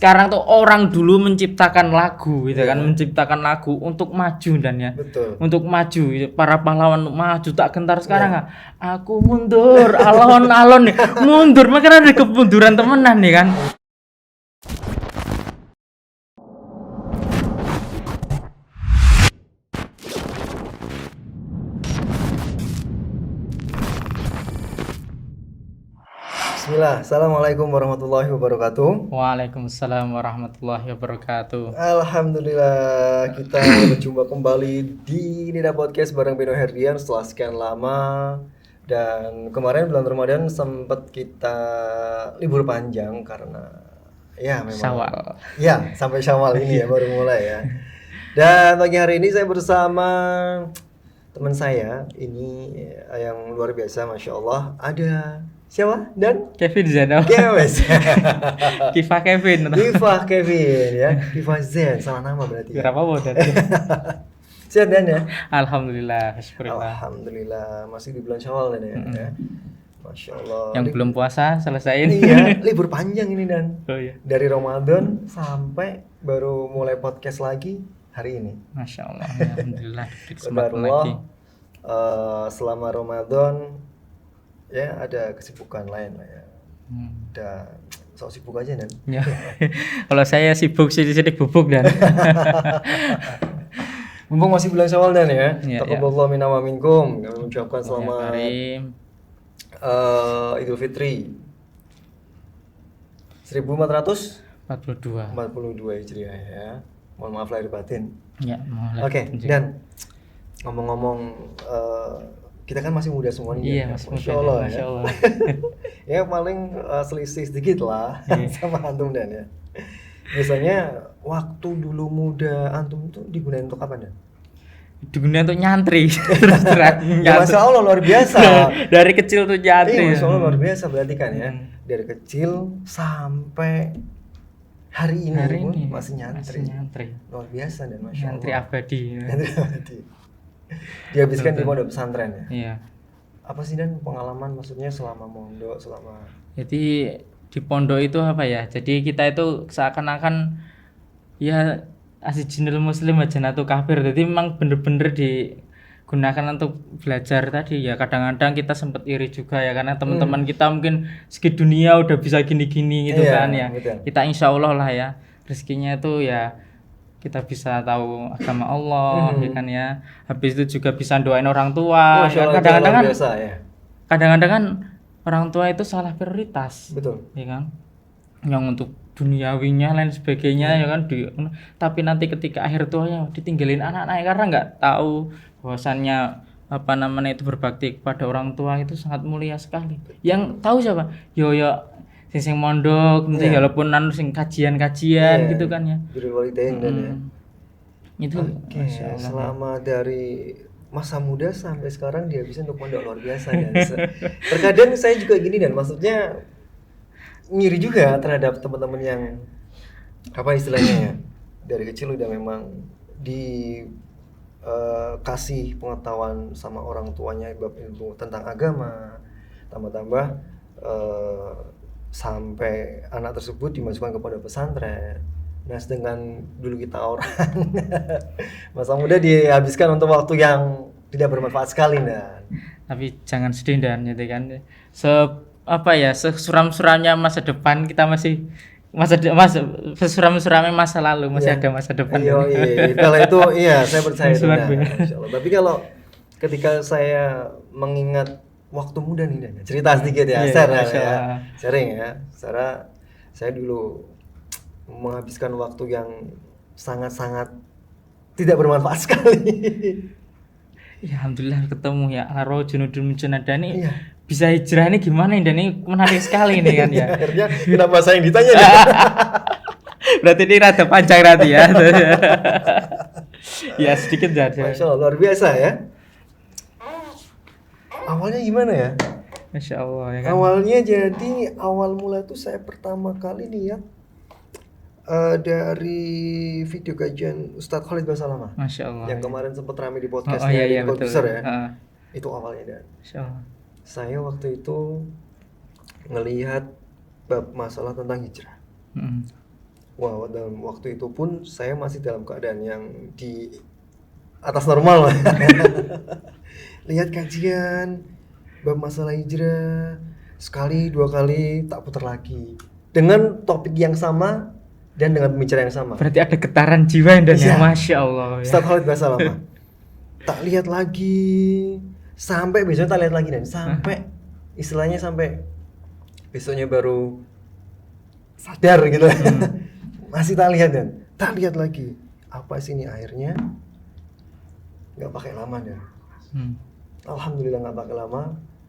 sekarang tuh orang dulu menciptakan lagu gitu kan, menciptakan lagu untuk maju dan ya. Betul. Untuk maju, para pahlawan maju tak gentar sekarang aku mundur, alon-alon nih, mundur, makanya ada kemunduran temenan nih kan. Bismillah, Assalamualaikum warahmatullahi wabarakatuh. Waalaikumsalam warahmatullahi wabarakatuh. Alhamdulillah, kita berjumpa kembali di Nida Podcast bareng Beno Herdian setelah sekian lama. Dan kemarin bulan Ramadan sempat kita libur panjang karena ya memang Syawal. Ya, sampai Syawal ini ya baru mulai ya. Dan pagi hari ini saya bersama teman saya ini yang luar biasa, Masya Allah. Ada siapa? Dan Kevin Zeno. Kewes. Kifa Kevin. Kifa Kevin ya. Kifa Zen, salah nama berarti. Berapa bodoh? Sehat Dan ya? Alhamdulillah, syukurillah. Alhamdulillah, masih di bulan Syawal Dan ya. Masya Allah. Yang belum puasa selesaiin. Iya, libur panjang ini Dan. Oh iya. Dari Ramadan sampai baru mulai podcast lagi hari ini. Masya Allah, alhamdulillah. Qadarullah, selama Ramadan ya ada kesibukan lain lah ya. Dan sok sibuk aja Dan. Ya. Kalau saya sibuk sidik-sidik bubuk dan. Mumpung masih bulan Syawal Dan ya. Ya, Taqabbalallahu minna wa minkum. Kami mengucapkan selamat Karim. Idul Fitri 1442 42. Hijriah ya. Mohon maaf lahir batin. Ya, Oke, Dan ngomong-ngomong kita kan masih muda semua nih. Iya, ya. masih Masya muda. Allah, Masya ya. Allah. Ya paling selisih sedikit lah sama antum Dan ya. Biasanya waktu dulu muda antum tuh digunain untuk apa Dan? Digunakan untuk nyantri. Terus terang. Ya Masya Allah luar biasa. Dari kecil tuh nyantri. Iya, Masya Allah luar biasa berarti kan ya. Dari kecil sampai hari ini pun masih nyantri. Luar biasa Dan Masya Allah. Nyantri abadi. Nyantri abadi. Dihabiskan di pondok pesantren ya. Iya. Apa sih Dan pengalaman maksudnya selama mondok, selama Jadi di pondok itu apa ya? Jadi kita itu seakan-akan ya asijinul muslim ajanatu kafir. Jadi memang bener-bener digunakan untuk belajar tadi ya. Kadang-kadang kita sempat iri juga ya karena teman-teman kita mungkin segi dunia udah bisa gini-gini gitu kan ya. Betul. Kita insya Allah lah ya rezekinya itu ya kita bisa tahu agama Allah ya kan ya. Habis itu juga bisa doain orang tua. Ya, kadang-kadang kan kadang-kadang kan orang tua itu salah prioritas. Betul. Ya kan? Yang untuk duniawinya lain sebagainya ya kan tapi nanti ketika akhir tuanya ditinggalin anak-anak karena nggak tahu bahwasannya apa namanya itu berbakti kepada orang tua itu sangat mulia sekali. Yang tahu siapa? Yo sing mondok nanti walaupun nanu sing kajian-kajian gitu kan ya. Birrul walidain Dan ya. Itu selama dari masa muda sampai sekarang dia bisa untuk mondok luar biasa Dan. Terkadang saya juga gini Dan, maksudnya ngiri juga terhadap teman-teman yang apa istilahnya ya, dari kecil udah memang kasih pengetahuan sama orang tuanya bab ilmu tentang agama, tambah-tambah sampai anak tersebut dimasukkan ke pondok pesantren. Nah, sedangkan dulu kita orang masa muda dihabiskan untuk waktu yang tidak bermanfaat sekali Dan. Tapi jangan sedih Dan, jadi kan sesuram-suramnya masa depan kita masih sesuram-suramnya masa lalu masih ada masa depan. Iya. Kalau itu saya percaya itu Insyaallah. Tapi kalau ketika saya mengingat waktu muda nih Dan, cerita sedikit ya, sharing ya. Saya dulu menghabiskan waktu yang sangat-sangat tidak bermanfaat sekali. Ya alhamdulillah ketemu ya Laro Junudun Junadani. Bisa hijrah ini gimana ini menarik sekali nih kan ya. Akhirnya kenapa saya yang ditanya nih? Berarti ini rada panjang nanti ya. Ya sedikit aja. Masya Allah luar biasa ya. Awalnya gimana ya? Masya Allah ya kan. Awalnya jadi awal mula itu saya pertama kali lihat dari video kajian Ustadz Khalid Basalamah. Masya Allah. Yang kemarin sempat ramai di podcastnya di Produser ya. Itu awalnya Dan. Masya Allah. Saya waktu itu ngelihat bab masalah tentang hijrah. Wow, dalam waktu itu pun saya masih dalam keadaan yang di atas normal. Lihat kajian bab masalah hijrah sekali 2 kali tak putar lagi dengan topik yang sama dan dengan pembicara yang sama. Berarti ada getaran jiwa dan ya, Masya Allah ya. Ustaz Khalid bahasa lama. Tak lihat lagi sampai besoknya tak lihat lagi dan sampai istilahnya sampai besoknya baru sadar gitu. Masih tak lihat dan tak lihat lagi. Apa sih ini akhirnya? Nggak pakai lama dan alhamdulillah nggak pakai lama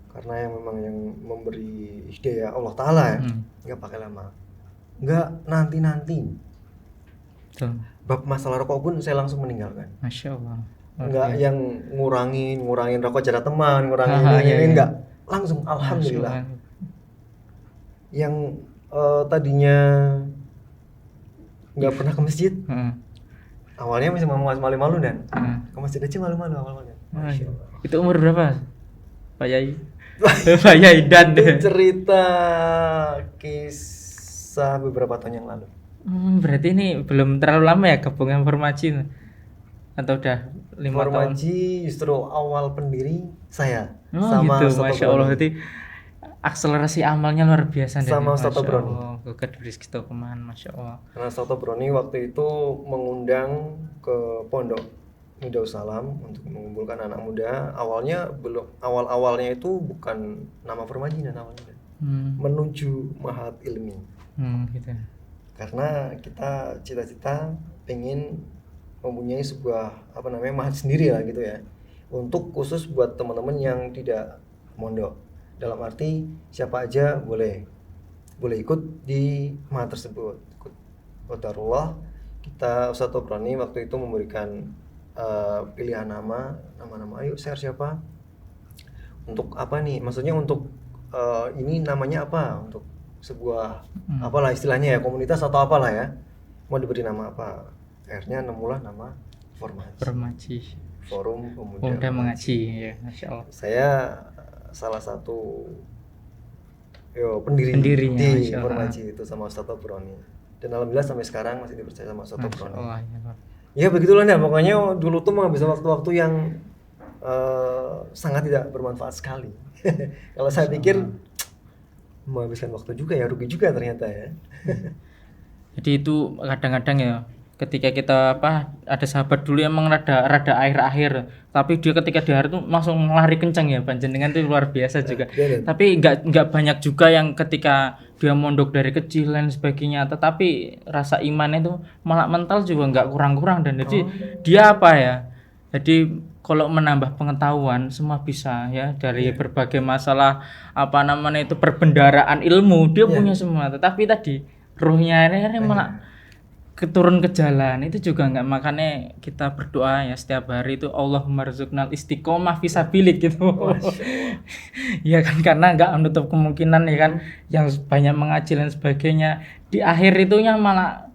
karena yang memang yang memberi hidayah Allah Ta'ala ya. Nggak pakai lama, nggak nanti bab masalah rokok pun saya langsung meninggalkan. Masya Allah. Nggak yang ngurangin rokok cara teman, ngurangin ini nggak, langsung alhamdulillah. Yang tadinya nggak pernah ke masjid, awalnya masih malu-malu dan ke masjid aja malu-malu awalnya. Itu umur berapa Pak Yai? Pak Yai dan cerita kisah beberapa tahun yang lalu. Berarti ini belum terlalu lama ya gabungan Formaji atau udah 5 tahun? Formaji justru awal pendiri saya sama gitu, Masya Allah. Berarti akselerasi amalnya luar biasa sama Ustaz Broni. Masya Allah. Karena Ustaz Broni waktu itu mengundang ke pondok Midausalam untuk mengumpulkan anak muda. Awalnya itu bukan nama Formaji namanya. Menuju Mahat Ilmi. Gitu. Karena kita cita-cita pengen mempunyai sebuah mahat sendiri lah gitu ya. Untuk khusus buat teman-teman yang tidak mondok. Dalam arti siapa aja boleh ikut di mahat tersebut. Qadarullah kita Ustaz Tobrani waktu itu memberikan pilihan nama, ayo share siapa untuk apa nih, maksudnya untuk ini namanya apa, untuk sebuah apalah istilahnya ya, komunitas atau apalah ya, mau diberi nama apa. Akhirnya nemulah nama Formaji, Forum Pemuda Mengaji ya, Masya Allah. Saya salah satu pendiri di Formaji itu sama Ustaz Tobroni, dan alhamdulillah sampai sekarang masih dipercaya sama Ustaz Tobroni. Ya begitulah ya, pokoknya dulu tuh menghabiskan waktu-waktu yang sangat tidak bermanfaat sekali. Kalau saya pikir menghabiskan waktu juga ya, rugi juga ternyata ya. Jadi itu kadang-kadang ya, ketika kita ada sahabat dulu emang rada akhir-akhir, tapi dia ketika di akhir tuh langsung lari kencang ya, panjenengan itu luar biasa juga. Tapi nggak banyak juga yang ketika dia mondok dari kecil dan sebagainya, tetapi rasa imannya itu malah mental juga nggak kurang-kurang, dan jadi dia jadi kalau menambah pengetahuan semua bisa ya, dari berbagai masalah itu perbendaraan ilmu dia punya semua, tetapi tadi ruhnya ini malah keturun ke jalan itu juga enggak. Makanya kita berdoa ya setiap hari itu, Allahumma rzuqnal istiqomah fisabilik gitu. Ya kan, karena enggak menutup kemungkinan ya kan, yang banyak mengaji dan sebagainya di akhir itunya malah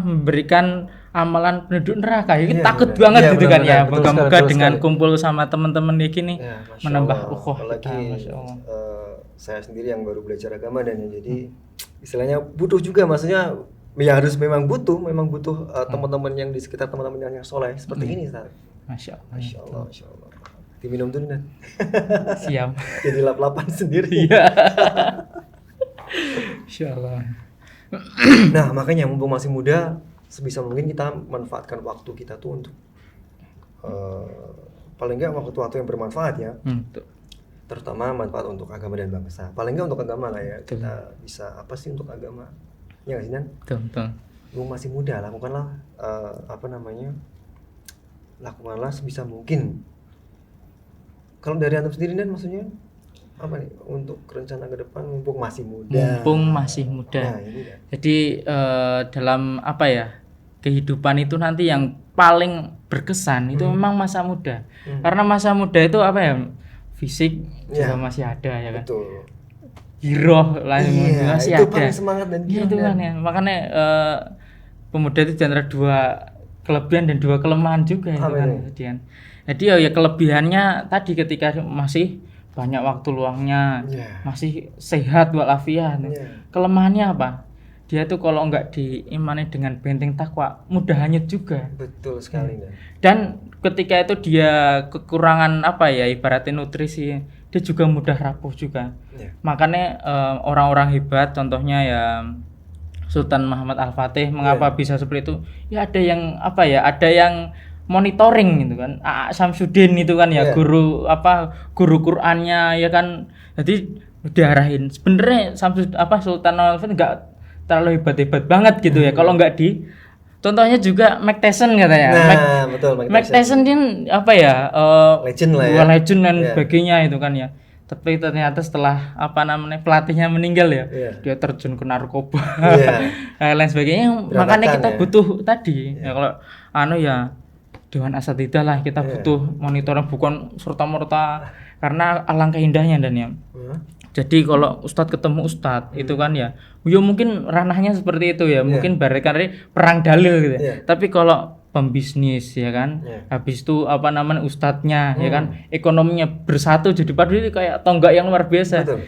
memberikan amalan penduduk neraka. Ya, takut banget gitu kan ya. Moga-moga dengan kumpul sama teman-teman kayak gini menambah ukhuwah kita. Saya sendiri yang baru belajar agama dan jadi istilahnya butuh juga, maksudnya ya harus memang butuh teman-teman yang di sekitar teman-teman yang soleh seperti ini, Ustaz. Masya Allah. Diminum dulu kan. Siap. Jadi lap-lapan sendiri. Iya. Masya Allah. Nah makanya mumpung masih muda, sebisa mungkin kita manfaatkan waktu kita tuh untuk paling nggak waktu-waktu yang bermanfaat ya. Terutama manfaat untuk agama dan bangsa. Paling nggak untuk agama lah ya. Kita bisa apa sih untuk agama? Ya nggak sih Dan? Betul. Lu masih muda, lakukanlah lakukanlah sebisa mungkin. Kalau dari antum sendiri Dan, maksudnya apa nih untuk rencana ke depan mumpung masih muda? Nah, jadi dalam kehidupan itu nanti yang paling berkesan itu memang masa muda. Karena masa muda itu fisik juga masih ada ya kan. Betul. Giroh masih itu ada. Paling semangat dan giroh. Itu kan ya. Makanya pemuda itu antara 2 kelebihan dan 2 kelemahan juga itu kan. Jadi ya kelebihannya tadi ketika masih banyak waktu luangnya, masih sehat walafiat. Kelemahannya apa? dia tuh kalau nggak diimani dengan benteng takwa mudah hanyut juga. Betul sekali. Dan ketika itu dia kekurangan apa ya, ibaratnya nutrisi, dia juga mudah rapuh juga. Makanya orang-orang hebat, contohnya ya Sultan Muhammad Al-Fatih, mengapa bisa seperti itu? Ya ada yang apa ya, ada yang monitoring gitu kan. Samsudin itu kan ya guru Qur'annya ya kan. Jadi diarahin. Sebenarnya Sultan Al-Fatih enggak terlalu hebat-hebat banget gitu ya. Kalau enggak contohnya juga Mike Tyson katanya. Nah, betul Mike Tyson dia apa ya? Legend lah ya. Legend dan sebagainya itu kan ya. Tapi ternyata setelah pelatihnya meninggal ya, dia terjun ke narkoba, lain sebagainya. Makanya kita butuh tadi ya kalau Dewan Asatidah lah, kita butuh monitoring, bukan serta-merta, karena alangkah indahnya dan ya. Jadi kalau ustadz ketemu ustadz itu kan ya mungkin ranahnya seperti itu ya, mungkin barangkali perang dalil gitu. Tapi kalau pembisnis ya kan, habis itu ustadznya ya kan, ekonominya bersatu jadi padu, kayak tonggak yang luar biasa. Betul.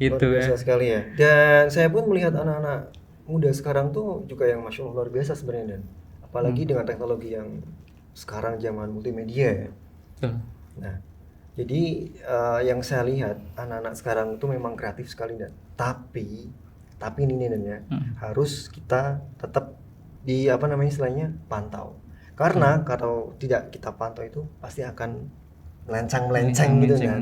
Itu luar biasa sekali ya. Dan saya pun melihat anak-anak muda sekarang tuh juga yang masya Allah luar biasa sebenarnya, dan apalagi dengan teknologi yang sekarang zaman multimedia ya. Nah, jadi yang saya lihat anak-anak sekarang itu memang kreatif sekali, dan tapi ini dan ya harus kita tetap di istilahnya pantau, karena kalau tidak kita pantau itu pasti akan melenceng gitu kan.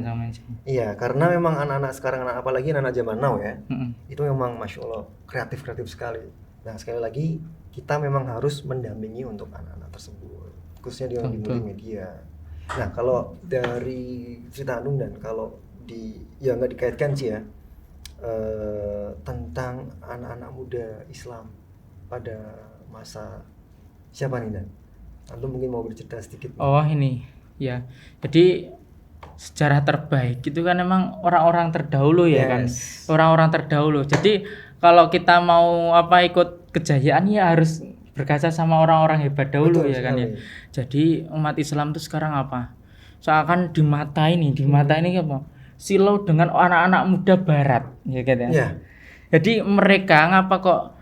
Iya, karena memang anak-anak sekarang, apalagi anak zaman now ya, itu memang masya Allah kreatif sekali. Nah sekali lagi kita memang harus mendampingi untuk anak-anak tersebut, khususnya di multimedia. Nah kalau dari cerita Anung, dan kalau nggak dikaitkan sih ya, tentang anak-anak muda Islam pada masa siapa nih, Dan? Antum mungkin mau bercerita sedikit? Oh ini ya, jadi sejarah terbaik itu kan memang orang-orang terdahulu ya kan, orang-orang terdahulu. Jadi kalau kita mau ikut kejayaan ya harus berkaca sama orang-orang hebat dahulu. Betul, ya kan ya. Jadi umat Islam itu sekarang seakan dimata ini apa? Silau dengan anak-anak muda Barat ya kan ya. Jadi mereka kok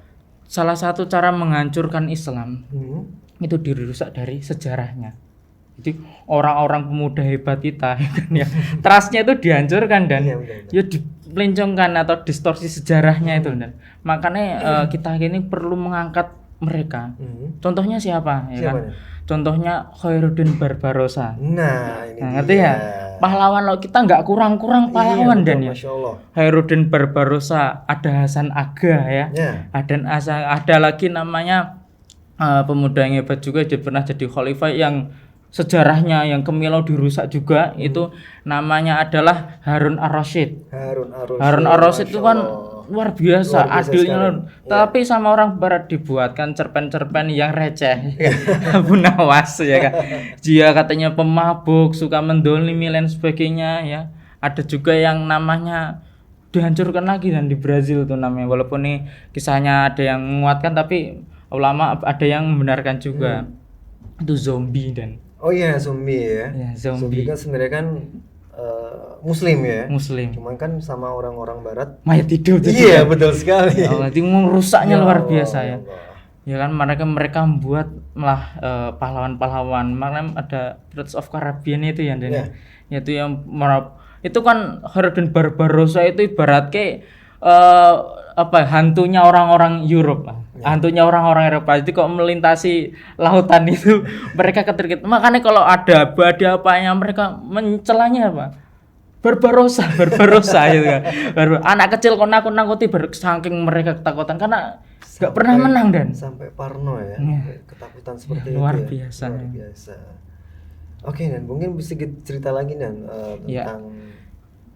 salah satu cara menghancurkan Islam itu dirusak dari sejarahnya. Jadi orang-orang pemuda hebat kita kan ya, trustnya itu dihancurkan dan dipelencongkan atau distorsi sejarahnya itu, dan makanya kita ini perlu mengangkat mereka. Contohnya siapa? Ya kan? Contohnya Khairuddin Barbarossa. Nah, ini ngerti ya? Pahlawan kita nggak kurang-kurang pahlawan dan ya. Khairuddin Barbarossa, ada Hasan Aga ya. Ada lagi namanya pemuda yang hebat juga, dia pernah jadi khalifah yang sejarahnya yang Kemilau dirusak juga. Itu namanya adalah Harun Ar-Rasyid. Harun Ar-Rasyid itu kan luar biasa adilnya, tapi sama orang Barat dibuatkan cerpen-cerpen yang receh. Abu Nawas ya kan, dia katanya pemabuk, suka mendolimi dan sebagainya ya. Ada juga yang namanya dihancurkan lagi dan di Brazil tuh namanya, walaupun nih kisahnya ada yang menguatkan tapi ulama ada yang membenarkan juga. Itu zombie dan zombie ya. Zombie kan sebenarnya kan Muslim ya. Cuman kan sama orang-orang Barat mayat hidup. Iya, betul sekali. Jadi merusaknya luar biasa ya. Ya kan mereka membuat malah pahlawan-pahlawan. Makanya ada Pirates of Caribbean itu ya, yaitu yang itu kan Khairuddin Barbarossa itu ibarat kayak hantunya orang-orang Europe. Hantunya orang-orang Eropa. Jadi kok melintasi lautan itu mereka keterkit. Makanya kalau ada badai apanya mereka mencelanya apa? Barbarossa gitu kan. Anak kecil kok nakut-nakuti saking mereka ketakutan karena nggak pernah menang dan sampai parno ya. Ketakutan seperti itu. Luar biasa. Oke, Dan mungkin bisa cerita lagi Dan tentang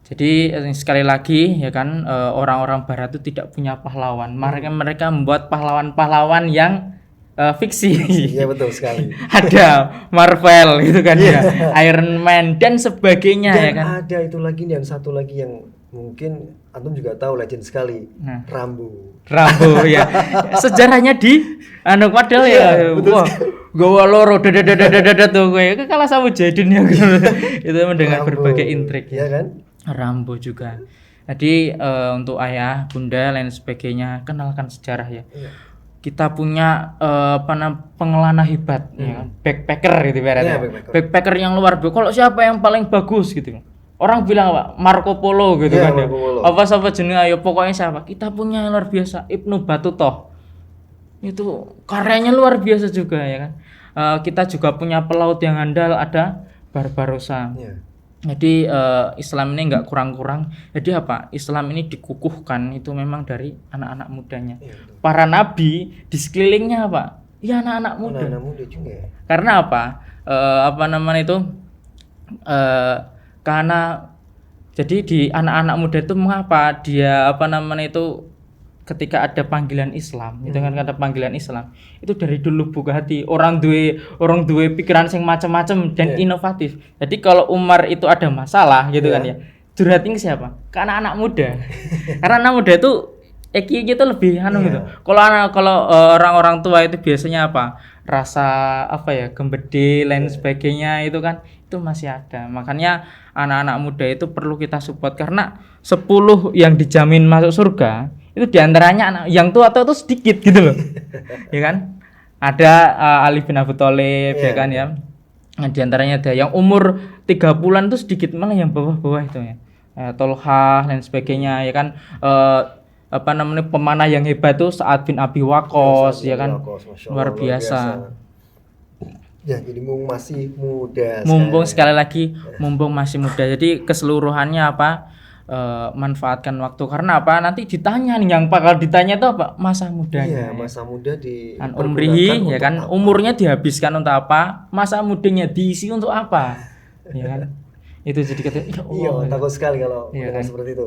Jadi sekali lagi ya kan, orang-orang Barat itu tidak punya pahlawan. Mereka membuat pahlawan-pahlawan yang fiksi. Iya, betul sekali. Ada Marvel gitu kan ya, Iron Man dan sebagainya. Dan ya kan. Ada itu lagi dan satu lagi yang mungkin antum juga tahu, legend sekali. Rambo ya. Sejarahnya di padahal ya. Wah, gawa loro tuh gue kalah sama Jaden ya. Itu mendengar berbagai intrik ya kan. Rambo juga. Jadi untuk ayah, bunda, lain sebagainya, kenalkan sejarah ya. Iya. Kita punya pengelana hebat, ya kan? Backpacker gitu ibaratnya. Backpacker yang luar biasa. Kalau siapa yang paling bagus gitu, orang bilang apa? Marco Polo gitu kan ya. Apa jenenge ayo pokoknya siapa? Kita punya yang luar biasa, Ibnu Battuta. Itu karyanya luar biasa juga ya kan. Kita juga punya pelaut yang handal, ada Barbarossa. Yeah. Jadi Islam ini enggak kurang-kurang. Jadi apa? Islam ini dikukuhkan itu memang dari anak-anak mudanya. Yeah. Para nabi di sekelilingnya apa? Ya anak-anak muda. Anak-anak muda juga. Karena apa? Karena jadi di anak-anak muda itu mengapa dia ketika ada panggilan Islam, itu kan kata panggilan Islam itu dari dulu buka hati, orang duwe pikiran sing macam-macam dan inovatif. Jadi kalau Umar itu ada masalah gitu kan ya, curhatin siapa? Ke anak-anak muda. Karena anak muda itu EQ itu lebih gitu. Kalau orang-orang tua itu biasanya apa? Rasa gembede lain sebagainya itu kan itu masih ada. Makanya anak-anak muda itu perlu kita support karena 10 yang dijamin masuk surga itu diantaranya anak yang tua itu sedikit gitu loh. Ya kan? Ada Ali bin Abi Thalib ya kan ya. Nah, diantaranya ada yang umur 30-an itu sedikit, malah yang bawah-bawah itu ya. Tolha dan sebagainya ya kan. Pemanah yang hebat itu Sa'ad bin Abi Waqqas ya kan. Luar biasa. Ya, jadi mumpung masih muda. Mumpung masih muda. Jadi keseluruhannya manfaatkan waktu, karena apa? Nanti ditanya nih, yang bakal ditanya itu apa? Masa mudanya. Iya, masa muda di umrihi ya kan, umurnya dihabiskan untuk apa? Masa mudanya diisi untuk apa? Ya kan? Itu jadi kata takut sekali kalau kan? Seperti itu.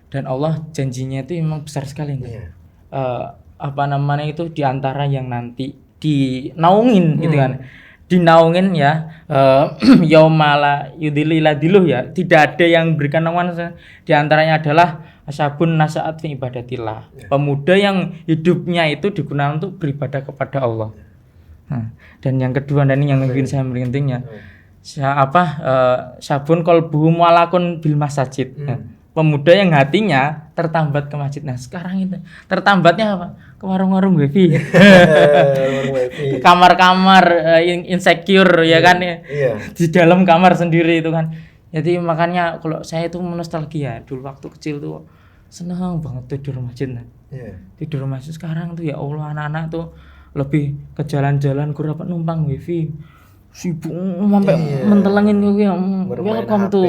Dan Allah janjinya itu memang besar sekali kan. Iya. Itu diantara yang nanti dinaungin gitu kan. Dinaungin ya yaumala yudhilila diluh ya, tidak ada yang berikan naungan. Di antaranya adalah asyabun nasa'at fi ibadatillah, pemuda yang hidupnya itu digunakan untuk beribadah kepada Allah. Dan yang kedua, dan ini yang bikin saya merindingnya, syabun qalbuhu mu'allaqun bil masajid. Pemuda yang hatinya tertambat ke masjid. Nah sekarang itu tertambatnya apa? Ke warung-warung wifi. Ke kamar-kamar insecure ya kan ya. Di dalam kamar sendiri itu kan. Jadi makanya kalau saya itu nostalgia dulu waktu kecil tuh senang banget tidur masjid. Tidur masjid. Sekarang tuh ya Allah, anak-anak tuh lebih ke jalan-jalan kurang numpang wifi. Sibuk sampai mentelengin gue welcome tuh.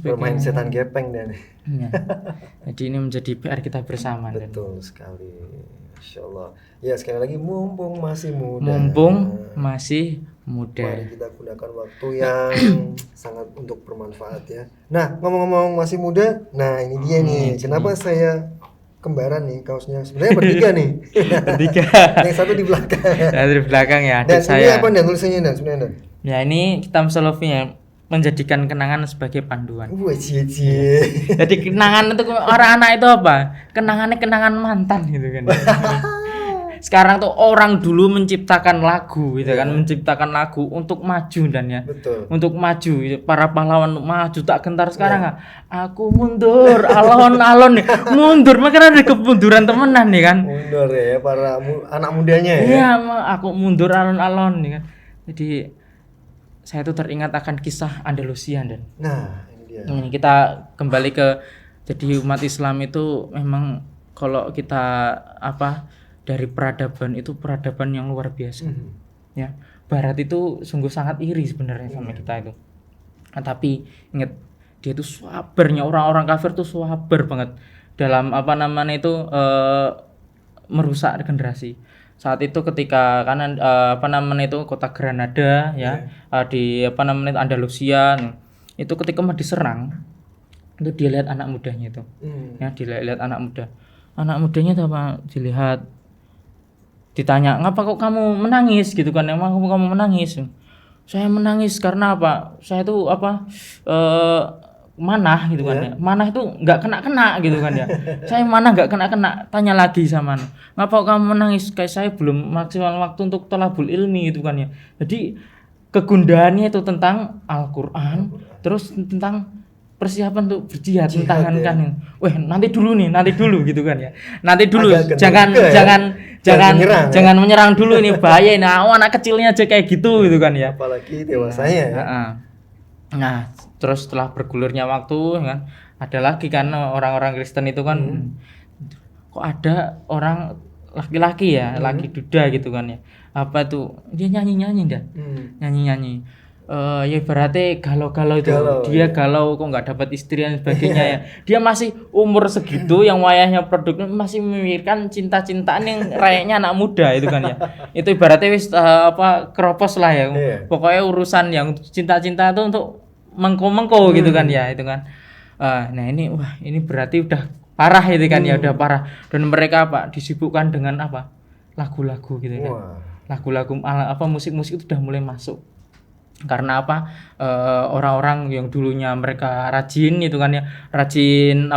Bermain setan gepeng dan jadi ini menjadi PR kita bersama. Betul sekali, Masya Allah. Ya sekali lagi, mumpung masih muda, mari kita gunakan waktu yang sangat untuk bermanfaat ya. Nah ngomong-ngomong masih muda, nah ini dia nih kenapa saya kembaran nih kaosnya, sebenarnya bertiga nih. Yang satu di belakang. Di belakang ya. Dan ini apa dan tulisannya dan sebenarnya? Ya ini Kitab Salafiyah, menjadikan kenangan sebagai panduan. Jadi kenangan untuk orang anak itu apa? Kenangan mantan gitu kan. Sekarang tuh orang dulu menciptakan lagu gitu kan, menciptakan lagu untuk maju dan ya. Betul. Untuk maju, para pahlawan maju tak gentar. Sekarang aku mundur, alon-alon nih. Mundur, makanya ada kemunduran temenan nih kan. Mundur ya para anak mudanya ya. Iya, aku mundur alon-alon nih kan. Jadi saya tuh teringat akan kisah Andalusia dan. Nah, ini dia. Ini kita kembali ke, jadi umat Islam itu memang kalau kita dari peradaban itu peradaban yang luar biasa. Ya, Barat itu sungguh sangat iri sebenarnya sama kita itu. Nah, tapi ingat, dia itu sabarnya, orang-orang kafir tuh sabar banget dalam merusak generasi. Saat itu ketika kanan kota Granada di Andalusia itu ketika mau diserang itu dia lihat anak mudanya itu. Ya, dilihat anak mudanya itu dilihat, ditanya, "Ngapa kok kamu menangis?" gitu kan. "Emang kamu menangis?" "Saya menangis karena apa? Saya tuh manah gitu kan ya. Manah itu enggak kena gitu kan ya. Saya manah enggak kena. Tanya lagi sama manah, "Ngapa kamu menangis?" "Kayak saya belum maksimal waktu untuk thalabul ilmi," gitu kan ya. Jadi kegundahannya itu tentang Al-Qur'an, terus tentang persiapan untuk berjihad, Jihad, memtahankan. ya. Weh, nanti dulu gitu kan ya. Nanti dulu, Agak jangan gendut juga ya. jangan menyerang dulu ini bahaya. Nah, anak kecilnya aja kayak gitu gitu kan ya. Apalagi dewasanya ya. Nah, terus setelah bergulirnya waktu kan ada lagi kan orang-orang Kristen itu kan kok ada orang laki-laki ya, laki duda gitu kan ya. Apa tuh? Dia nyanyi-nyanyi dah. Nyanyi-nyanyi. Ya berarti galau-galau itu. Dia galau kok nggak dapat istri dan sebagainya ya. Dia masih umur segitu yang wayahnya produknya masih memikirkan cinta-cintaan yang rayaknya anak muda itu kan ya. Itu ibaratnya wis keropos lah ya. Pokoknya urusan yang cinta-cinta itu untuk mengko-mengko gitu kan ya, itu kan. Nah ini berarti udah parah itu kan ya, udah parah. Dan mereka disibukkan dengan lagu-lagu gitu kan. Lagu-lagu musik-musik itu udah mulai masuk. Karena orang-orang yang dulunya mereka rajin itu kan ya, rajin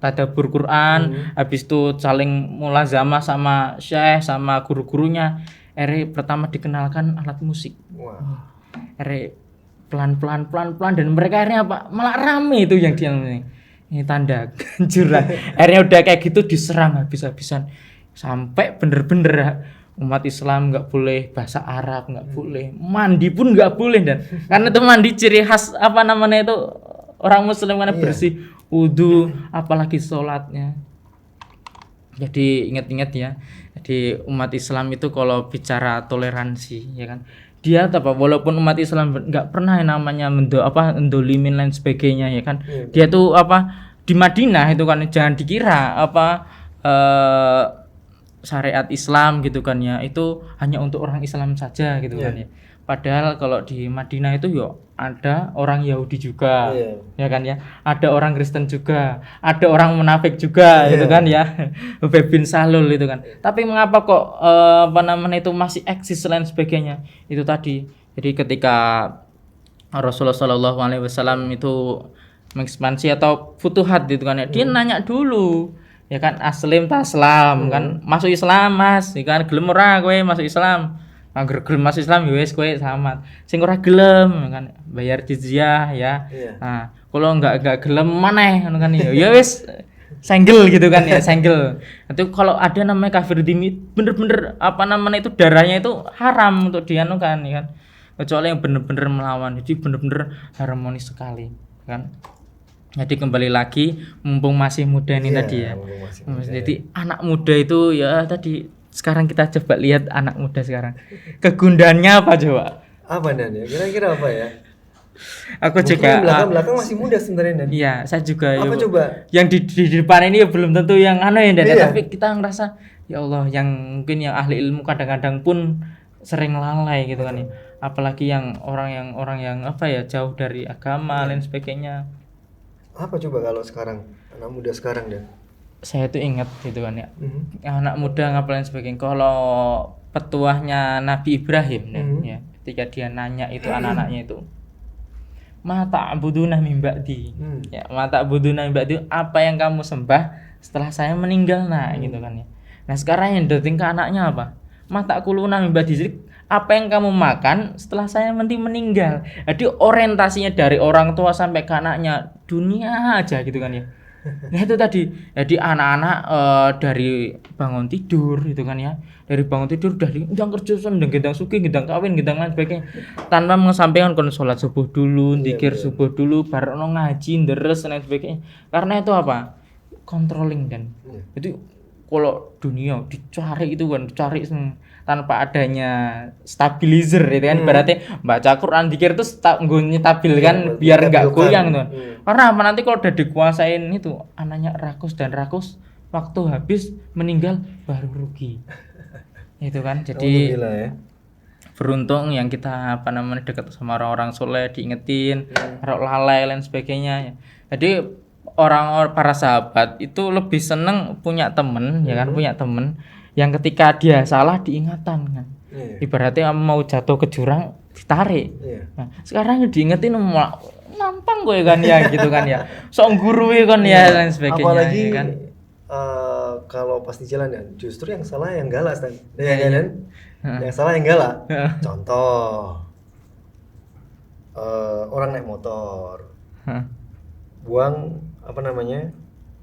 tadabbur Quran, habis itu saling mulazamah sama syekh sama guru-gurunya, pertama dikenalkan alat musik. Pelan-pelan dan mereka akhirnya malah rame itu yang dia ini tanda ganjuran. Akhirnya udah kayak gitu diserang habis-habisan sampai bener-bener umat Islam nggak boleh bahasa Arab, nggak boleh mandi pun nggak boleh, dan karena itu mandi ciri khas itu orang Muslim karena bersih, wudu, apalagi sholatnya. Jadi ingat-ingat ya, jadi umat Islam itu kalau bicara toleransi ya kan, dia walaupun umat Islam nggak pernah yang namanya mendolimin lain sebagainya ya kan, dia tuh di Madinah itu kan jangan dikira syariat Islam gitu kan ya itu hanya untuk orang Islam saja gitu kan ya. Padahal kalau di Madinah itu ada orang Yahudi juga, ya kan ya, ada orang Kristen juga, ada orang munafik juga gitu kan ya, Ubay bin Salul itu kan. Tapi mengapa kok itu masih eksis dan sebagainya? Itu tadi. Jadi ketika Rasulullah SAW itu mengekspansi atau futuhat gitu kan ya, dia nanya dulu. Ya kan aslim taslam kan masuk Islam Mas, ya kan gelem ora kowe masuk Islam. Angger gelem masuk Islam ya wis kowe selamat. Sing ora gelem kan bayar jizyah ya. Nah, kalau enggak gelem maneh ngono kan ya wis senggel gitu kan ya, senggel. Itu kalau ada namanya kafir dimi bener-bener itu darahnya itu haram untuk dianukan ya kan. Kecuali yang bener-bener melawan. Jadi bener-bener harmonis sekali kan. Jadi kembali lagi mumpung masih muda ini tadi ya. Jadi anak muda itu ya tadi sekarang kita coba lihat anak muda sekarang. Kegundaannya apa coba? Apa Dan ya? Kira-kira apa ya? Aku mungkin juga belakang masih muda sebenarnya Dan. Iya, saya juga apa coba? Yang di depan ini ya belum tentu yang ya Dan, tapi kita ngerasa ya Allah yang mungkin yang ahli ilmu kadang-kadang pun sering lalai gitu kan ya. Apalagi yang orang yang jauh dari agama lain sebagainya. Apa coba kalau sekarang anak muda sekarang Dan? Saya tuh ingat gitu kan ya, anak muda ngapain sebagainya. Kalau petuahnya Nabi Ibrahim ya, ketika dia nanya itu anak-anaknya itu, mata ta'buduna min ba'di, ya mata ta'buduna min ba'di, apa yang kamu sembah setelah saya meninggal gitu kan ya. Nah sekarang yang datang ke anaknya apa? Mata ta'kuluna min ba'di, jadi apa yang kamu makan setelah saya meninggal. Jadi orientasinya dari orang tua sampai ke anaknya dunia aja gitu kan ya. Nah itu tadi. Jadi anak-anak dari bangun tidur gitu kan ya. Dari bangun tidur udah gendang kerja gendang suki, gendang kawin, gendang lain sebagainya. Tanpa mengesampingkan kon sholat subuh dulu, zikir subuh dulu, baru ngaji, deres dan lain sebagainya. Karena itu controlling dan. Jadi kalau dunia dicari itu kan, dicari tanpa adanya stabilizer itu kan, berarti baca Quran dikir itu stabil kan biar enggak goyang tuh. Karena nanti kalau udah dikuasain itu anaknya rakus waktu habis meninggal baru rugi. Itu kan. Jadi beruntung yang kita dekat sama orang-orang soleh diingetin, lalai lain sebagainya. Jadi orang para sahabat itu lebih seneng punya temen ya kan, punya temen yang ketika dia salah diingatan kan. Ibaratnya mau jatuh ke jurang ditarik. Nah, sekarang diingetin nampang gue kan ya gitu kan ya. Sok guru kan ya dan sebagainya. Apalagi ya kan. Kalau pas di jalan ya justru yang salah yang galak kan. Ya kan? Yang salah yang galak. Contoh orang naik motor. buang apa namanya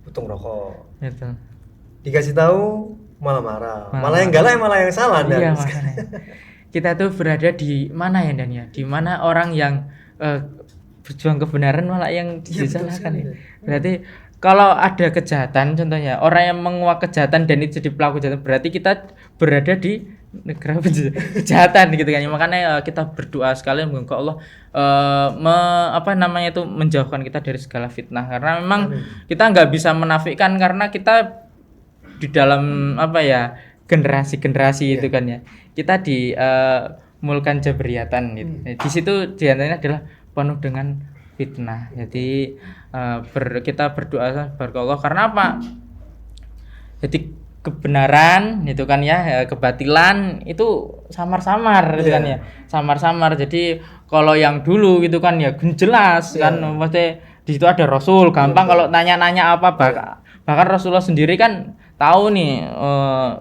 putung rokok. Betul. Dikasih tahu malah marah. Malah yang galak malah yang salah. Iya, makanya. Kita tuh berada di mana ya Dan ya? Di mana orang yang berjuang kebenaran malah yang disalahkan ya. Berarti kalau ada kejahatan contohnya, orang yang menguak kejahatan dan itu jadi pelaku kejahatan, berarti kita berada di negara kejahatan gitu kan. Makanya kita berdoa sekalian semoga Allah menjauhkan kita dari segala fitnah, karena memang kita nggak bisa menafikan karena kita di dalam generasi-generasi itu kan ya. Kita di mulkan jabriyatan gitu. Di situ diantaranya adalah penuh dengan fitnah. Jadi kita berdoa kepada Allah karena apa? Jadi kebenaran itu kan ya, kebatilan itu samar-samar gitu kan ya. Samar-samar. Jadi kalau yang dulu gitu kan ya jelas kan, maksudnya di situ ada Rasul, gampang kalau tanya-nanya apa, bahkan Rasulullah sendiri kan tahu nih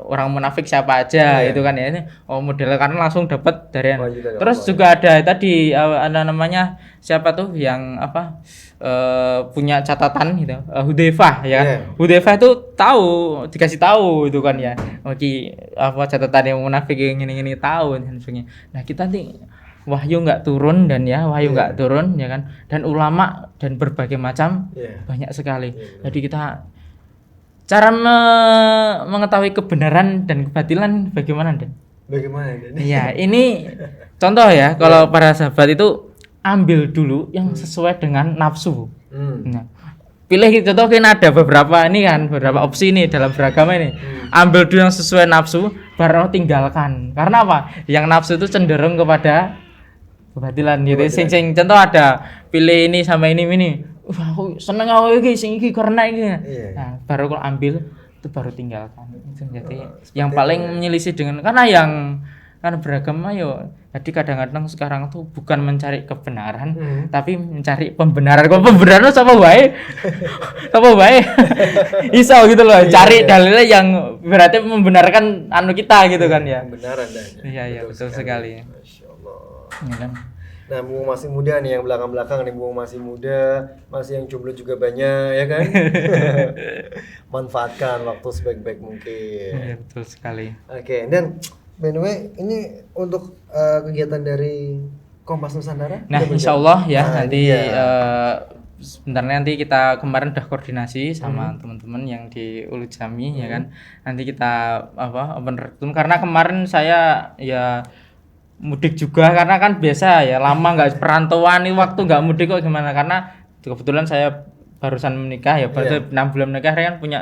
orang munafik siapa aja itu kan ya, ini model karena langsung dapat dari terus juga ada tadi namanya siapa tuh yang punya catatan gitu, Hudzaifah ya kan. Hudzaifah itu dikasih tahu itu kan ya, catatan yang munafik yang ini tahu dan sebagainya. Nah kita nih wahyu nggak turun nggak turun ya kan, dan ulama dan berbagai macam banyak sekali. Jadi kita cara mengetahui kebenaran dan kebatilan bagaimana Dan? Iya, ini contoh ya, kalau para sahabat itu ambil dulu yang sesuai dengan nafsu. Nah, pilih contoh kan ada beberapa opsi nih dalam beragama ini. Ambil dulu yang sesuai nafsu, baru tinggalkan. Karena apa? Yang nafsu itu cenderung kepada kebatilan gitu. Sing contoh ada pilih ini sama ini. Wah, aku seneng aku iki karena ini. Nah, baru kalau ambil itu baru tinggalkan. Itu jadi yang paling menyelisih dengan karena beragama jadi kadang-kadang sekarang tuh bukan mencari kebenaran tapi mencari pembenaran. Kalau pembenaran sama baik. Iso gitu loh, cari dalilnya yang berarti membenarkan kita gitu kan ya. Pembenaran dah. Iya, betul sekali. Masyaallah. Ya kan? Nah, mumpung masih muda nih, yang belakang-belakang nih, mumpung masih muda, masih yang jomblo juga banyak, ya kan? Manfaatkan waktu sebaik-baik mungkin. Iya, betul sekali. Oke, dan by the way, ini untuk kegiatan dari Kompas Nusantara? Nah, insya Allah ya, nanti sebenarnya nanti kita kemarin udah koordinasi sama teman-teman yang di Ulu Jami, ya kan? Nanti kita open recruitment, karena kemarin saya ya mudik juga karena kan biasa ya lama nggak perantauan ini waktu nggak mudik kok gimana, karena kebetulan saya barusan menikah ya, baru 6 bulan menikah, kan punya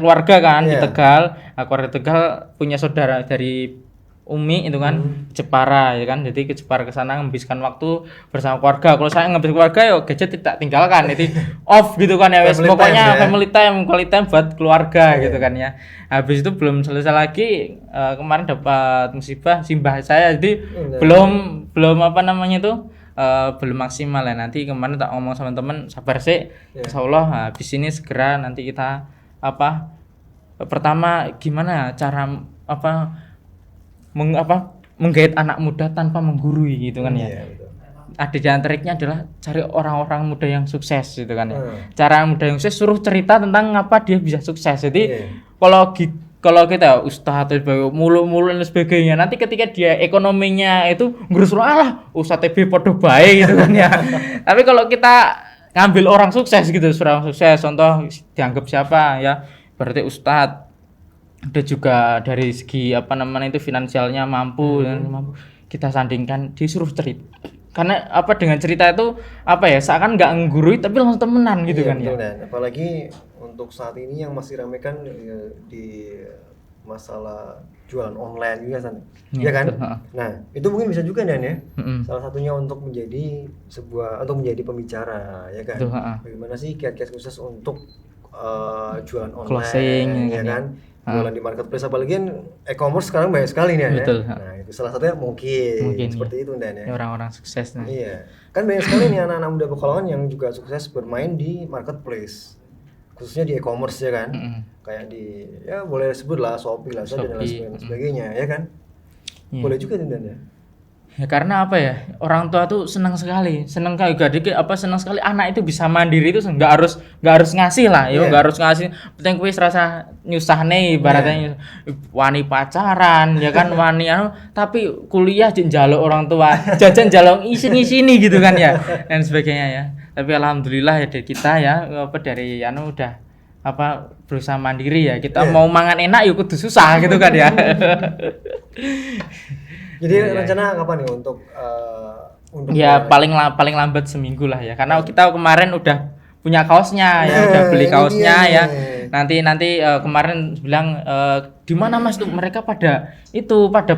keluarga kan di Tegal. Keluarga Tegal punya saudara dari Umi itu kan Jepara ya kan, jadi ke Jepara ke sana menghabiskan waktu bersama keluarga. Kalau saya ngambil keluarga ya gadget tidak tinggalkan, jadi off gitu kan ya, wes pokoknya family time, quality time buat keluarga gitu kan ya. Habis itu belum selesai lagi, kemarin dapat musibah simbah saya, jadi belum belum maksimal ya. Nanti kemarin tak ngomong sama teman, sabar sih, insyaallah habis ini segera nanti kita pertama gimana cara menggait anak muda tanpa menggurui gitu kan ya. Ada jalan triknya adalah cari orang-orang muda yang sukses gitu kan ya. Cara muda yang sukses suruh cerita tentang ngapa dia bisa sukses. Jadi kalau kita ustadz atau mulu-mulu dan sebagainya, nanti ketika dia ekonominya itu ngurus ustadz TB podo bae gitu kan ya. Tapi kalau kita ngambil orang sukses gitu, contoh dianggap siapa ya, berarti ustadz, ada juga dari segi finansialnya mampu dan mampu, kita sandingkan disuruh cerita, karena dengan cerita itu seakan nggak menggurui tapi langsung temenan gitu kan ya. Dan apalagi untuk saat ini yang masih ramai kan di masalah jualan online juga ya kan. Nah itu mungkin bisa juga Dan ya, salah satunya untuk menjadi pembicara ya kan. Bagaimana sih kiat-kiat khusus untuk jualan online, closing ya kan. Jualan di marketplace, apalagi e-commerce sekarang banyak sekali nih ya. Nah, itu salah satunya mungkin seperti itu Dan ya. Orang-orang sukses nih. Iya. Kan banyak sekali nih anak-anak muda Pekalongan yang juga sukses bermain di marketplace. Khususnya di e-commerce ya kan. Kayak di boleh sebut lah Shopee, Lazada dan lain sebagainya ya kan. Boleh juga Dan ya. Ya karena apa ya, orang tua tuh senang sekali senang sekali anak itu bisa mandiri, itu nggak harus ngasih lah ya, nggak harus ngasih, penting kuwi rasa nyusahne ibaratnya, wani pacaran ya kan, wani tapi kuliah njaluk orang tua, jajan njaluk ngisi-ngisini gitu kan ya, dan sebagainya ya. Tapi alhamdulillah ya dari kita ya dari udah berusaha mandiri ya, kita mau mangan enak yuk kudu susah gitu kan ya. Jadi rencana kapan nih untuk ya paling lambat seminggu lah ya, karena kita kemarin udah punya kaosnya ya, udah beli kaosnya ya. Nanti kemarin bilang di mana Mas tuh, mereka pada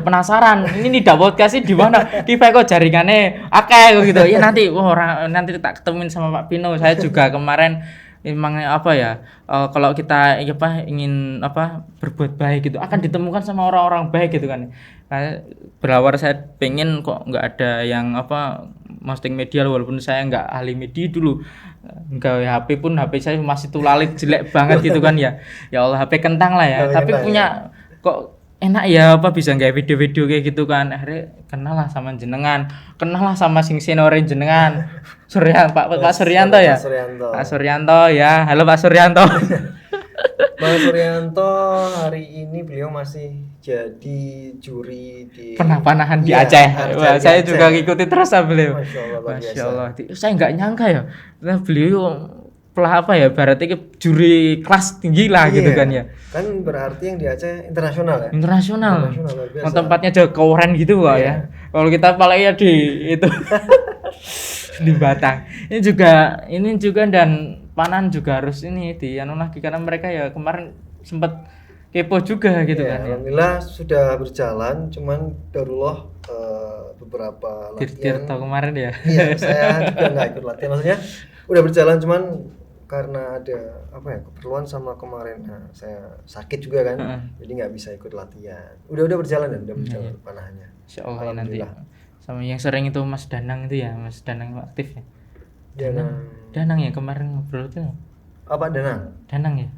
penasaran ini tidak podcast di mana kita kok jaringannya akeh gitu ya. Nanti nanti tak ketemuin sama Pak Pino. Saya juga kemarin memang kalau kita ingin berbuat baik gitu akan ditemukan sama orang-orang baik gitu kan. Nah, berawal saya pengen kok nggak ada yang posting media, walaupun saya nggak ahli media dulu, nggak HP saya masih tulalit jelek banget gitu kan ya. Ya Allah, HP kentang lah ya, tapi punya kok enak ya bisa nggak video-video kayak gitu kan. Akhirnya kenal lah sama jenengan, kenal lah sama sing seniorin jenengan, Pak Suryanto ya. Pak Suryanto ya, halo Pak Suryanto. Bang Suryanto hari ini beliau masih jadi juri di panah-panahan di Aceh. Wah, saya juga ngikuti terus beliau. Masya Allah. Saya nggak nyangka ya, beliau berarti juri kelas tinggi lah gitu kan ya. Kan berarti yang di Aceh internasional ya. Internasional tempatnya juga keren gitu kok ya. Kalau kita paling ya di itu di Batang. Ini juga dan Panan juga harus lagi karena mereka ya kemarin sempat kepo juga gitu kan. Alhamdulillah sudah berjalan, cuman darullah beberapa latihan. Tirta kemarin ya. Iya, saya juga nggak ikut latihan, maksudnya udah berjalan cuman karena ada keperluan sama kemarin saya sakit juga kan, jadi nggak bisa ikut latihan. Udah berjalan dan udah berjalan panahannya. Insyaallah nanti sama yang sering itu Mas Danang itu ya, Mas Danang aktif ya. Danang ya kemarin ngobrol tuh. Pak Danang? Danang ya?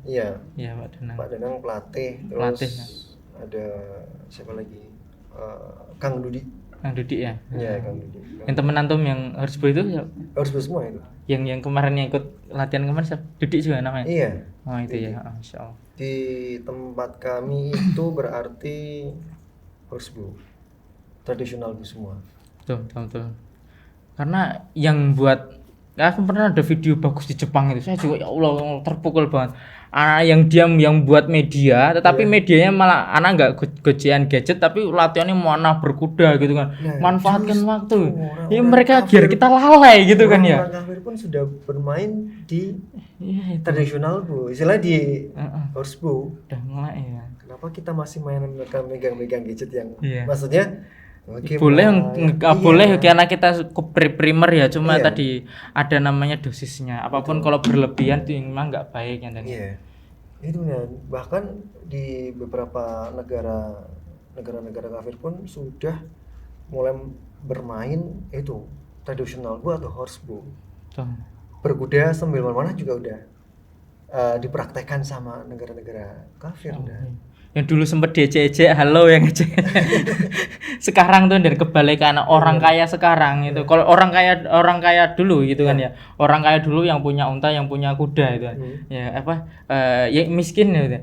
Iya Pak Danang. Pak Danang pelatih, terus ada siapa lagi? Kang Dudi ya? Iya, Kang Dudi. Yang temen antum yang Horsbo itu ya? Horsbo semua itu. Yang kemarin yang ikut latihan kemarin siapa? Dudi juga namanya? Iya. Oh itu Dudi. Ya, insyaallah. Di tempat kami itu berarti Horsbo. Tradisional semua. Betul. Karena yang buat aku pernah ada video bagus di Jepang itu, saya juga ya Allah terpukul banget. Anak yang buat media, tetapi medianya malah anak nggak gocean gadget, tapi latihannya mana berkuda gitu kan. Manfaatkan waktu. Ya mereka biar kita lalai gitu kan ya. Orang kafir pun sudah bermain di tradisional Bu, istilah di Horsbo. Udah mulai ya. Kenapa kita masih megang gadget yang maksudnya boleh karena kita primer ya, cuma tadi ada namanya dosisnya. Apapun kalau berlebihan itu memang nggak baik dan itu bahkan di beberapa negara kafir pun sudah mulai bermain itu tradisional atau Horsbo. Berkuda sambil mana juga udah dipraktekkan sama negara-negara kafir. Yang dulu sempat diejek-ejek halo yang ngejek. Sekarang tuh dari kebalikan orang kaya sekarang itu. Kalau orang kaya dulu gitu kan ya. Orang kaya dulu yang punya unta, yang punya kuda itu. Ya yang miskin gitu.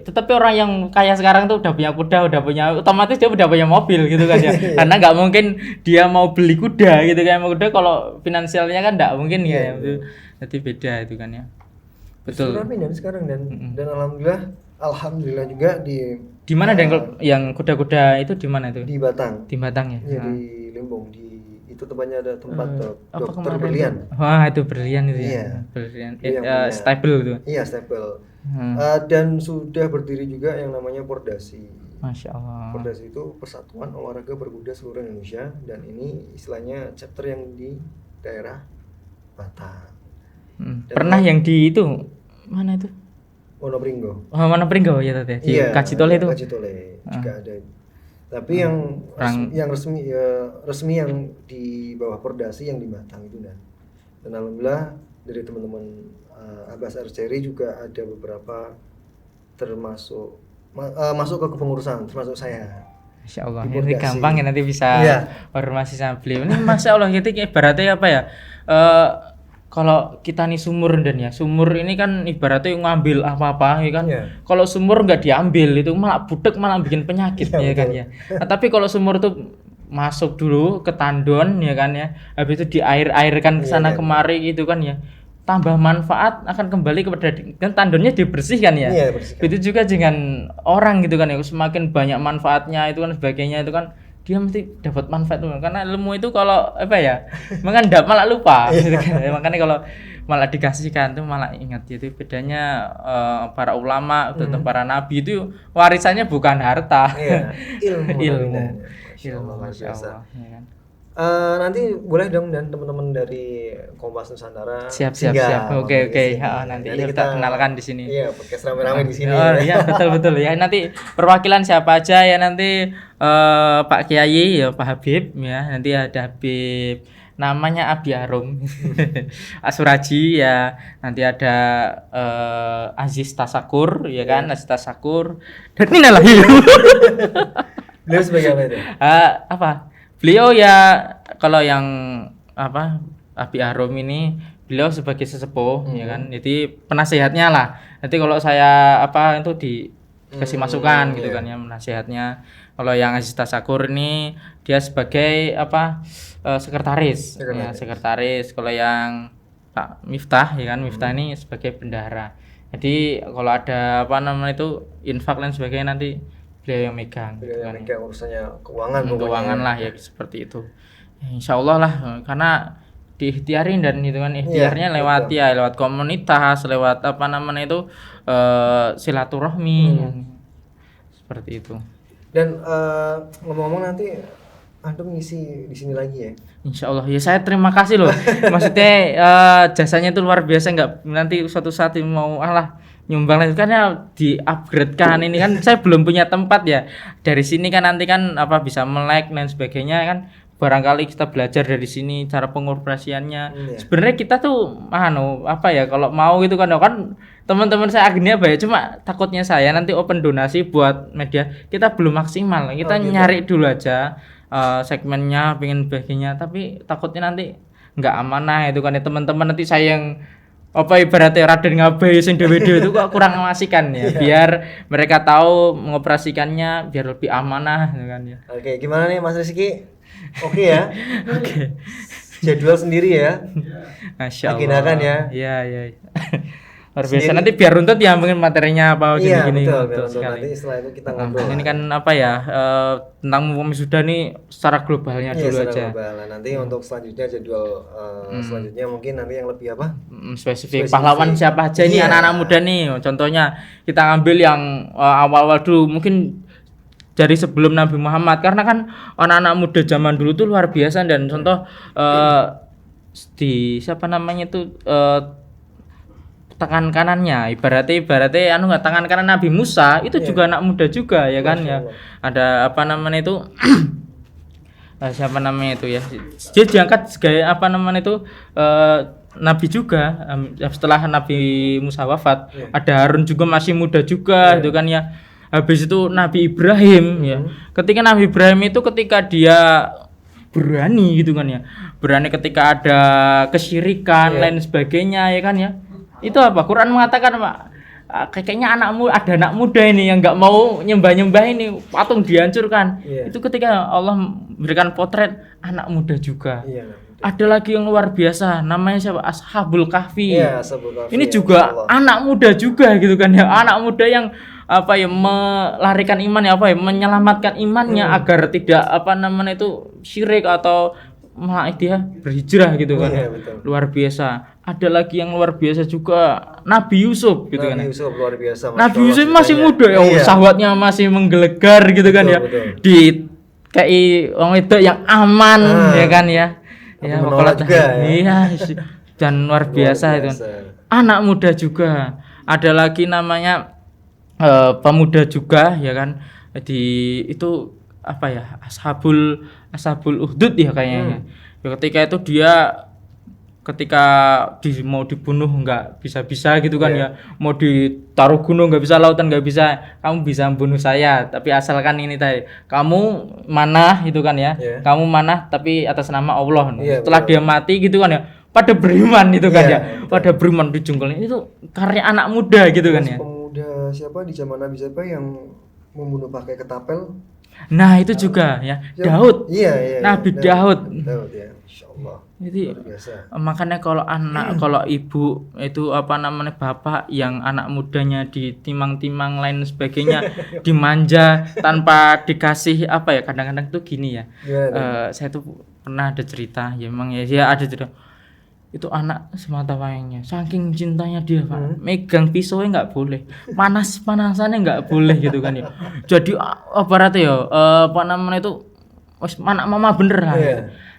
Tetapi orang yang kaya sekarang tuh udah punya kuda, otomatis dia udah punya mobil gitu kan ya. Karena nggak mungkin dia mau beli kuda gitu kan. Kuda kalau finansialnya kan nggak mungkin ya. Jadi beda itu kan ya. Betul. Dan sekarang dan alhamdulillah juga di mana yang kuda-kuda itu di mana itu? Di Batang. Di Batang ya. Iya di Limbong, itu tempatnya ada tempat dokter berlian. Wah, itu berlian itu ya. Berlian. Stable itu. Iya, stable. Dan sudah berdiri juga yang namanya Pordasi. Masya Allah. Pordasi itu Persatuan Olahraga Berkuda Seluruh Indonesia, dan ini istilahnya chapter yang di daerah Batang. Pernah yang di itu mana itu? Monopringgo. Monopringgo ya tadi. Di Kacitole itu. Kacitole juga ada. Tapi yang resmi yang di bawah Pordasi yang di Batang itu dan alhamdulillah dari teman-teman Abbas Archery juga ada beberapa termasuk masuk ke kepengurusan, termasuk saya. Masya Allah, ini gampang ya nanti bisa informasi sama beliau. Ini Masya Allah, gitu ibaratnya apa ya? Kalau kita nih sumur dan ya, sumur ini kan ibaratnya ngambil apa-apa ya kan. Kalau sumur nggak diambil itu malah budek, malah bikin penyakit ya kan ya. Nah, tapi kalau sumur tuh masuk dulu ke tandon ya kan ya, habis itu diair-airkan ke sana kemari gitu kan ya. Tambah manfaat akan kembali kepada kan tandonnya dibersihkan ya. Itu juga dengan orang gitu kan ya, semakin banyak manfaatnya itu kan sebagainya itu kan dia mesti dapat manfaat tuh karena ilmu itu kalau apa ya mengendap malah lupa gitu kan. Makanya kalau malah dikasihkan tuh malah ingat itu bedanya para ulama atau para nabi itu warisannya bukan harta. Ilmu. Masya Allah. Ya kan? Nanti boleh dong dan teman-teman dari Kompas Nusantara siap. Oke. Nanti kita kenalkan di sini. Iya, podcast rame-rame di sini. Oh iya betul ya. Nanti perwakilan siapa aja ya nanti Pak Kiai ya Pak Habib ya. Nanti ada Habib namanya Abi Arum. Asuraji ya. Nanti ada Aziz Tasakur ya kan, Aziz Tasakur. Dan ini lah. Beliau sebagai apa itu? Beliau ya kalau yang Abi Arum ini beliau sebagai sesepuh ya kan. Jadi penasehatnya lah. Nanti kalau saya itu dikasih masukan gitu kan ya penasehatnya. Kalau yang Aziz Tasakur ini dia sebagai sekretaris. Ya, sekretaris. Kalau yang Pak Miftah ya kan Miftah ini sebagai bendahara. Jadi kalau ada infak dan sebagainya nanti beliau yang megang. Beliau yang megang urusannya keuangan lah ya seperti itu. Ya, insya Allah lah karena diikhtiarin dan itu kan ikhtiarnya lewat lewat komunitas, lewat silaturahmi seperti itu. Dan ngomong-ngomong nanti antum ngisi di sini lagi ya? Insya Allah ya saya terima kasih loh. Maksudnya jasanya itu luar biasa nggak nanti suatu saat mau nyumbang lagi kan ya di-upgrade kan ini kan saya belum punya tempat ya. Dari sini kan nanti kan bisa melek dan sebagainya kan barangkali kita belajar dari sini cara pengoperasiannya. Sebenarnya kita tuh kalau mau gitu kan teman-teman saya agennya cuma takutnya saya nanti open donasi buat media kita belum maksimal. Kita nyari dulu aja segmennya pengen bagiannya tapi takutnya nanti nggak amanah itu kan ya teman-teman nanti saya yang ibaratnya Raden Ngabai sing dewe-dewe itu kok kurang ngasihkan ya biar mereka tahu mengoperasikannya biar lebih amanah gitu kan ya. Oke, gimana nih Mas Rizky? Oke ya? Oke. Jadwal sendiri ya? Masya Allah. Aginakan ya? Iya. Luar biasa nanti biar runtut ya mungkin materinya gini-gini. Iya betul nanti setelah itu kita ngobrol. Ini kan tentang wisuda nih secara globalnya dulu aja. Global. Nanti untuk selanjutnya jadwal selanjutnya mungkin nanti yang lebih spesifik pahlawan siapa aja ini anak-anak muda nih. Contohnya kita ambil yang awal-awal dulu mungkin dari sebelum Nabi Muhammad karena kan anak-anak muda zaman dulu tuh luar biasa dan contoh di tangan kanannya ibaratnya tangan kanan Nabi Musa itu juga anak muda juga ya kan ya. Ada siapa namanya itu ya. Dia diangkat sebagai nabi juga setelah Nabi Musa wafat. Ada Harun juga masih muda juga gitu kan ya. Habis itu Nabi Ibrahim ya. Ketika Nabi Ibrahim itu ketika dia berani gitu kan ya. Berani ketika ada kesyirikan lain sebagainya ya kan ya. Itu Quran mengatakan kayaknya ada anak muda ini yang nggak mau nyembah ini patung dihancurkan. Itu ketika Allah memberikan potret anak muda juga. Ada lagi yang luar biasa namanya siapa? Ashabul Kahfi. Ini juga anak muda juga gitu kan ya. Anak muda yang melarikan imannya menyelamatkan imannya agar tidak syirik atau malah dia berhijrah gitu kan. Luar biasa. Ada lagi yang luar biasa juga Nabi Yusuf gitu kan. Nabi Yusuf luar biasa. Nabi Yusuf masih muda ya, sahabatnya masih menggelegar gitu kan ya. Di kayak orang itu yang aman ya kan ya. Ya dan luar biasa itu. Anak muda juga. Ada lagi namanya pemuda juga ya kan. Itu Ashabul Uhdud ya kayaknya. Ketika itu dia ketika mau dibunuh nggak bisa gitu kan ya, mau ditaruh gunung nggak bisa, lautan nggak bisa, kamu bisa membunuh saya tapi asalkan ini tadi kamu manah itu kan ya, kamu manah tapi atas nama Allah. Setelah dia mati gitu kan ya, pada beriman itu kan ya, pada beriman di jungkelnya itu karya anak muda gitu kan ya. Pemuda siapa di zaman Nabi siapa yang membunuh pakai ketapel? Nah itu juga ya, Daud. Nabi Daud ya, insyaallah. Jadi makanya kalau kalau ibu itu bapak yang anak mudanya ditimang-timang lain sebagainya, dimanja tanpa dikasih kadang-kadang tuh gini ya. Saya tuh pernah ada cerita ya, memang ya ada cerita. Itu anak semata wayangnya, saking cintanya dia Pak, megang pisaunya nggak boleh, panasannya nggak boleh gitu kan ya. Jadi berarti ya itu anak mama bener lah.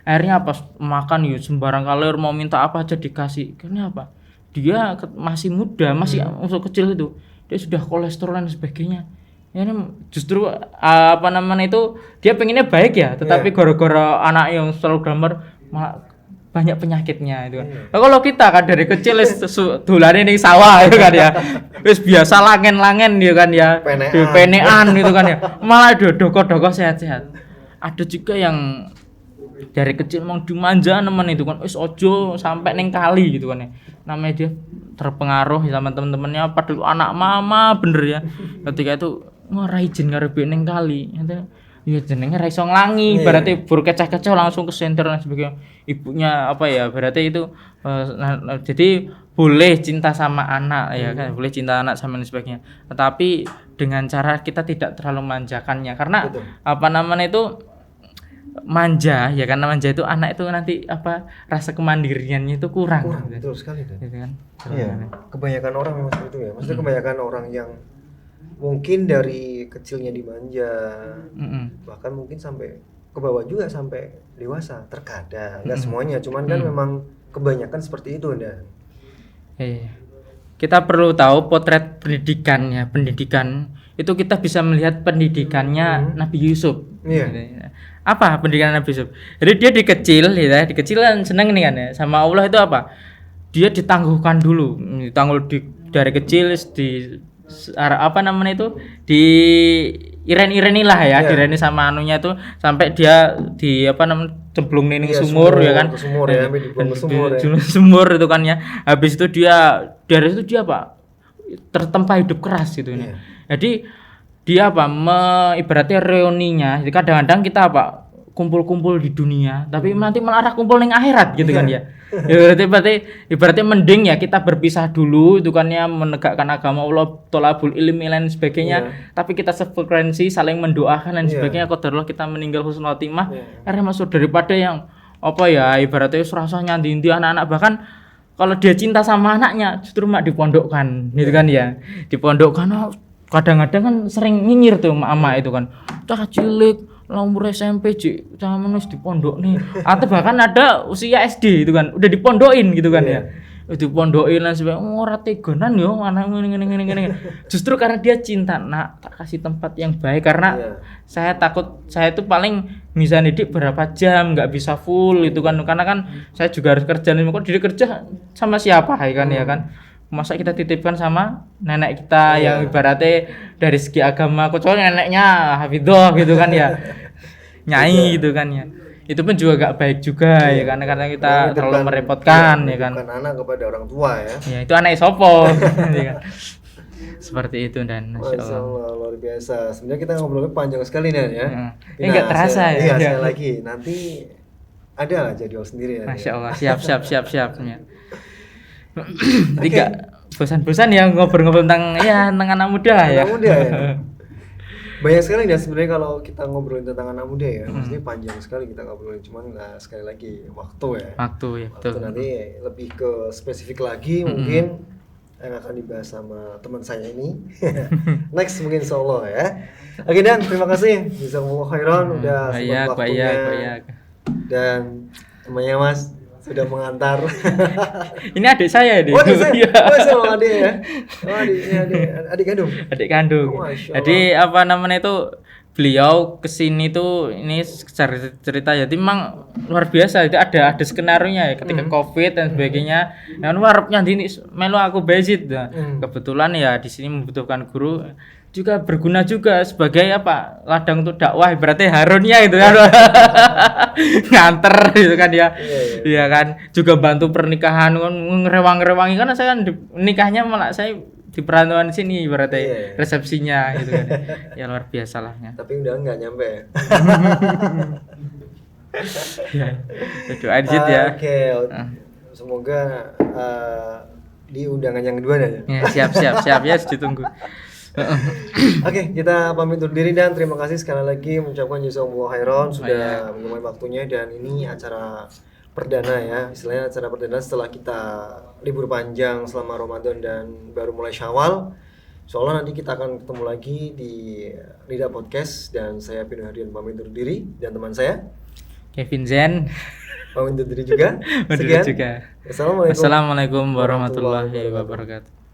Akhirnya pas makan ya sembarang kalor, mau minta apa aja dikasih. Karena apa? Dia masih muda, masih kecil itu, dia sudah kolesterol dan sebagainya. Ya, ini justru itu dia pengennya baik ya, tetapi gara-gara anak yang selalu gambar malah banyak penyakitnya itu kan. Nah, kalau kita kan dari kecil dolane ning sawah itu kan ya. Wis biasa langen-langen ya kan ya. Penekan itu kan ya. Malah dodok-dodok sehat-sehat. Ada juga yang dari kecil mau dimanja nemen itu kan, wis ojo sampai ning kali gitu kan ya. Namanya dia terpengaruh sama teman-temannya, padahal anak mama bener ya. Ketika itu ora izin karep ning kali. Ya jenenge ra iso nglangi, berarti bur kecah-kecah langsung ke senter dan sebagainya. Ibunya berarti itu jadi boleh cinta sama anak ya kan, boleh cinta anak sama dan sebagainya. Tetapi dengan cara kita tidak terlalu manjakannya, karena itu manja ya, karena manja itu anak itu nanti rasa kemandiriannya itu kurang. Betul sekali gitu kan. Iya. Kebanyakan orang memang seperti itu ya. Maksudnya kebanyakan orang yang mungkin dari kecilnya dimanja, bahkan mungkin sampai ke bawah juga sampai dewasa, terkadang nggak semuanya, cuman kan memang kebanyakan seperti itu dan kita perlu tahu potret pendidikan itu kita bisa melihat pendidikannya Nabi Yusuf. Apa pendidikan Nabi Yusuf? Jadi dia di kecil kan seneng nih kan ya sama Allah, itu dia ditangguhkan dulu, dari kecil di iren-ireni lah ya, direni sama anunya itu sampai dia cemplung ning sumur ya kan, sumur itu kan ya. Habis itu dari situ dia tertempa hidup keras gitu ya. Jadi dia ibaratnya reuninya, jadi kadang-kadang kita kumpul-kumpul di dunia tapi nanti malah kumpul ning akhirat gitu kan ya. Ya berarti ibaratnya mending ya kita berpisah dulu itu kan ya, menegakkan agama Allah, tolabul ilmi dan sebagainya, tapi kita sefrekuensi, saling mendoakan dan sebagainya, qadarullah kita meninggal husnul khotimah, karena masuk daripada yang ibaratnya serasa nyanti-nyanti anak-anak. Bahkan kalau dia cinta sama anaknya justru dipondokkan gitu kan ya, dipondokkan. Kadang-kadang kan sering nyinyir tuh mama itu kan, cah cilik umur SMP jangan menulis di pondok nih, atau bahkan ada usia SD itu kan udah dipondokin gitu kan ya, dipondokin lah sebagainya. Ora tegonan yo anak ngene. Justru karena dia cinta, nak tak kasih tempat yang baik, karena saya takut saya itu paling bisa didik berapa jam, nggak bisa full itu kan, karena kan saya juga harus kerja nih, kok dia kerja sama siapa ya kan. Masa kita titipkan sama nenek kita yang ibaratnya dari segi agama, kecuali neneknya hafidhoh gitu kan ya, nyai gitu kan ya, itu pun juga gak baik juga ya, karena kita terlalu merepotkan ya kan, bukan anak kepada orang tua ya itu anak sopo ya kan. Seperti itu dan Masya Allah luar biasa. Sebenarnya kita ngobrolnya panjang sekali nih ya. Ini nggak terasa ya. Saya lagi nanti ada lah jadwal sendiri ya. Masya Allah, siap ya. Jadi gak bosan-bosan ya ngobrol-ngobrol tentang anak muda ya. Anak muda ya. Banyak sekali ya sebenarnya kalau kita ngobrolin tentang anak muda ya. Maksudnya panjang sekali kita ngobrolin, cuman sekali lagi waktu ya. Waktu ya betul. Waktu nanti lebih ke spesifik lagi mungkin yang akan dibahas sama teman saya ini. Next mungkin insyaallah ya. Oke Dan, terima kasih. Jazakumullah khairan udah sempat waktunya. Dan temannya Mas sudah mengantar. Ini adik saya ini. Oh, adik saya. Oh, sama adik ya. Oh, adik kandung. Adik kandung. Jadi itu beliau kesini tuh ini cerita ya memang luar biasa, itu ada skenario-nya ya ketika Covid dan sebagainya. Yang warapnya ini melu aku bezit. Nah, kebetulan ya di sini membutuhkan guru juga berguna juga sebagai apa ladang untuk dakwah, berarti Harunnya itu kan nganter gitu kan ya. Iya kan, juga bantu pernikahan kan ngerewang-rewangi karena saya kan nikahnya malah saya di perantauan sini berarti resepsinya gitu kan. Ya luar biasa lah ya. Tapi udah nggak nyampe. Ya. Doain ya. Oke. Semoga di undangan yang kedua ya. Siap ya, ditunggu. Oke, kita pamit undur diri dan terima kasih sekali lagi mengucapkan jazakumullah khairan sudah menyempatkan waktunya, dan ini acara perdana ya, istilahnya acara perdana setelah kita libur panjang selama Ramadan dan baru mulai Syawal. Soalnya nanti kita akan ketemu lagi di Lidah Podcast dan saya Pino Hardian pamit undur diri dan teman saya Kevin Zen pamit undur diri juga. Sekian. Assalamualaikum warahmatullahi wabarakatuh.